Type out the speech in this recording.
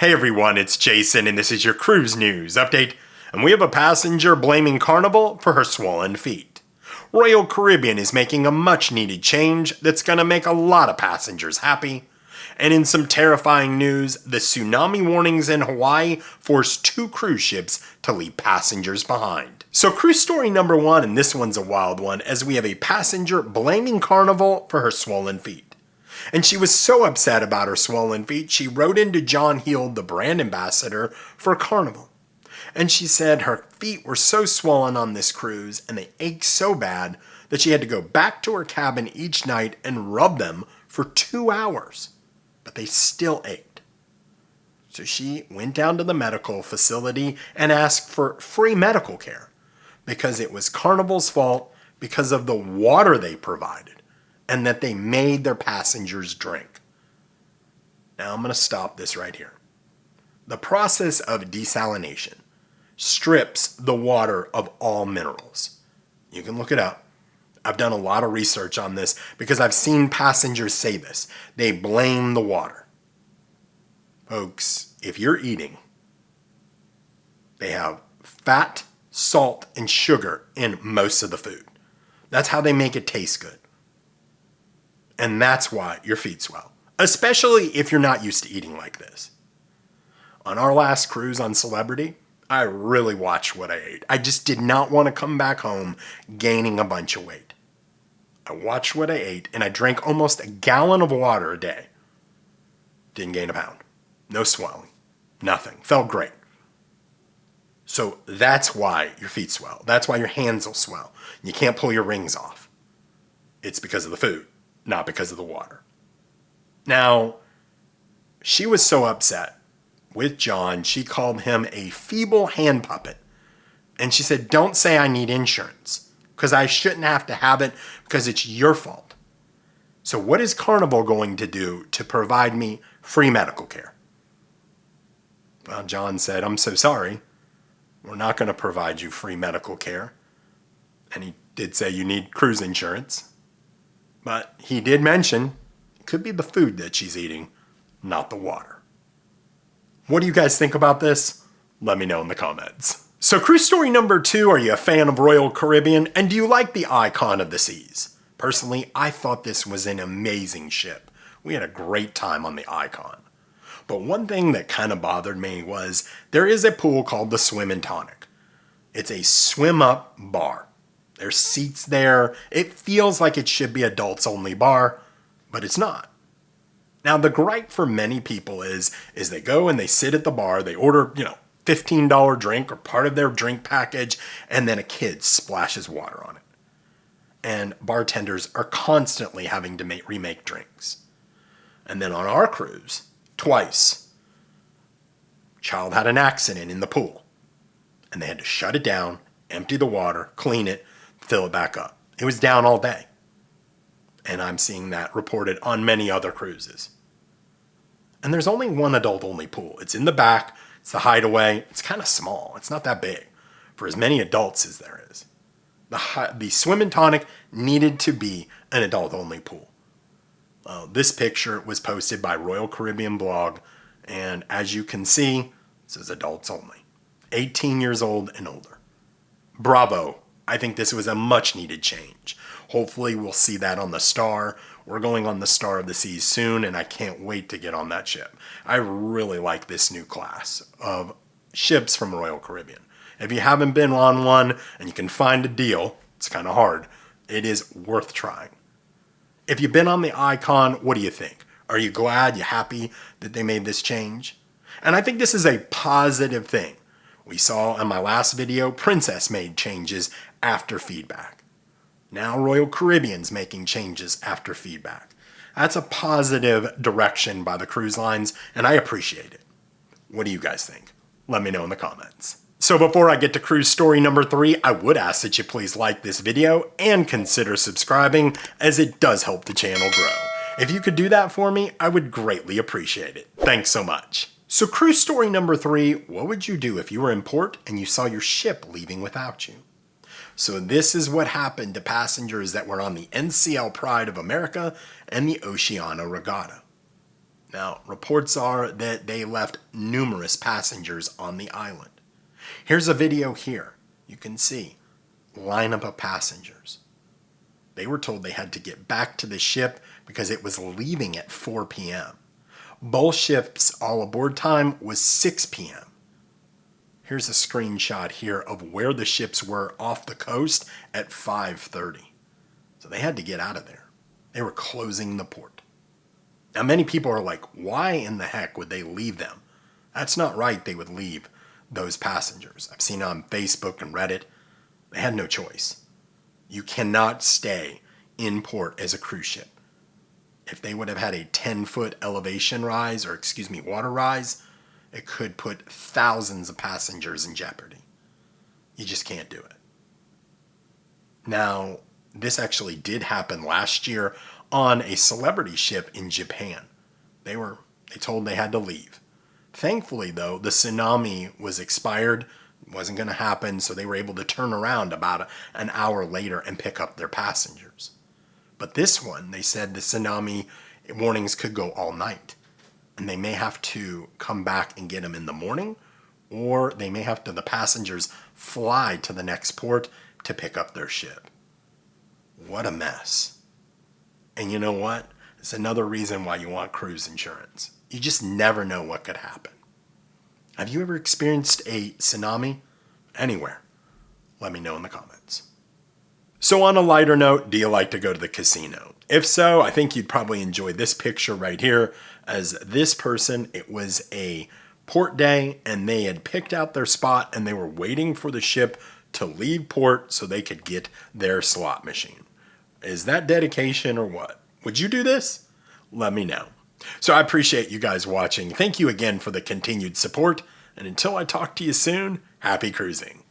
Hey everyone, it's Jason and this is your cruise news update, and we have a passenger blaming Carnival for her swollen feet. Royal Caribbean is making a much needed change that's going to make a lot of passengers happy. And in some terrifying news, the tsunami warnings in Hawaii forced 2 cruise ships to leave passengers behind. So cruise story number 1, and this one's a wild one, as we have a passenger blaming Carnival for her swollen feet. And she was so upset about her swollen feet, she wrote into John Heald, the brand ambassador for Carnival. And she said her feet were so swollen on this cruise and they ached so bad that she had to go back to her cabin each night and rub them for 2 hours. But they still ached. So she went down to the medical facility and asked for free medical care because it was Carnival's fault because of the water they provided and that they made their passengers drink. Now I'm going to stop this right here. The process of desalination strips the water of all minerals. You can look it up. I've done a lot of research on this because I've seen passengers say this. They blame the water. Folks, if you're eating, they have fat, salt, and sugar in most of the food. That's how they make it taste good. And that's why your feet swell, especially if you're not used to eating like this. On our last cruise on Celebrity, I really watched what I ate. I just did not want to come back home gaining a bunch of weight. I watched what I ate and I drank almost a gallon of water a day. Didn't gain a pound. No swelling. Nothing. Felt great. So that's why your feet swell. That's why your hands will swell. You can't pull your rings off. It's because of the food, not because of the water. Now, she was so upset with John, she called him a feeble hand puppet. And she said, don't say I need insurance because I shouldn't have to have it because it's your fault. So what is Carnival going to do to provide me free medical care? Well, John said, I'm so sorry. We're not going to provide you free medical care. And he did say you need cruise insurance. But he did mention it could be the food that she's eating, not the water. What do you guys think about this? Let me know in the comments. So cruise story number 2, are you a fan of Royal Caribbean? And do you like the Icon of the Seas? Personally, I thought this was an amazing ship. We had a great time on the Icon. But one thing that kind of bothered me was there is a pool called the Swim and Tonic. It's a swim-up bar. There's seats there. It feels like it should be adults only bar, but it's not. Now the gripe for many people is they go and they sit at the bar, they order, $15 drink or part of their drink package, and then a kid splashes water on it. And bartenders are constantly having to remake drinks. And then on our cruise, twice, child had an accident in the pool. And they had to shut it down, empty the water, clean it, fill it back up. It was down all day. And I'm seeing that reported on many other cruises. And there's only one adult-only pool. It's in the back. It's the hideaway. It's kind of small. It's not that big for as many adults as there is. The Swim and Tonic needed to be an adult-only pool. This picture was posted by Royal Caribbean blog, and as you can see, it says adults only. 18 years old and older. Bravo. I think this was a much-needed change. Hopefully we'll see that on the Star. We're going on the Star of the Seas soon, and I can't wait to get on that ship. I really like this new class of ships from Royal Caribbean. If you haven't been on one and you can find a deal, it's kind of hard. It is worth trying. If you've been on the Icon, what do you think? Are you glad, you happy that they made this change? And I think this is a positive thing. We saw in my last video, Princess made changes after feedback. Now Royal Caribbean's making changes after feedback. That's a positive direction by the cruise lines, and I appreciate it. What do you guys think? Let me know in the comments. So before I get to cruise story number 3, I would ask that you please like this video and consider subscribing, as it does help the channel grow. If you could do that for me, I would greatly appreciate it. Thanks so much. So cruise story number 3, what would you do if you were in port and you saw your ship leaving without you? So this is what happened to passengers that were on the NCL Pride of America and the Oceania Regatta. Now, reports are that they left numerous passengers on the island. Here's a video here. You can see lineup of passengers. They were told they had to get back to the ship because it was leaving at 4 p.m. Both ships' all aboard time was 6 p.m. Here's a screenshot here of where the ships were off the coast at 5:30. So they had to get out of there. They were closing the port. Now, many people are like, why in the heck would they leave them? That's not right, they would leave those passengers. I've seen it on Facebook and Reddit. They had no choice. You cannot stay in port as a cruise ship. If they would have had a 10-foot elevation rise, or water rise, it could put thousands of passengers in jeopardy. You just can't do it. Now, this actually did happen last year on a celebrity ship in Japan. They told they had to leave. Thankfully, though, the Tsunami was expired. It wasn't going to happen, so they were able to turn around about an hour later and pick up their passengers. But this one, they said the Tsunami warnings could go all night. And they may have to come back and get them in the morning, or they may have to, the passengers, fly to the next port to pick up their ship. What a mess. And you know what? It's another reason why you want cruise insurance. You just never know what could happen. Have you ever experienced a tsunami? Anywhere? Let me know in the comments. So on a lighter note, do you like to go to the casino? If so, I think you'd probably enjoy this picture right here, as this person, it was a port day and they had picked out their spot and they were waiting for the ship to leave port so they could get their slot machine. Is that dedication or what? Would you do this? Let me know. So I appreciate you guys watching. Thank you again for the continued support. And until I talk to you soon, happy cruising.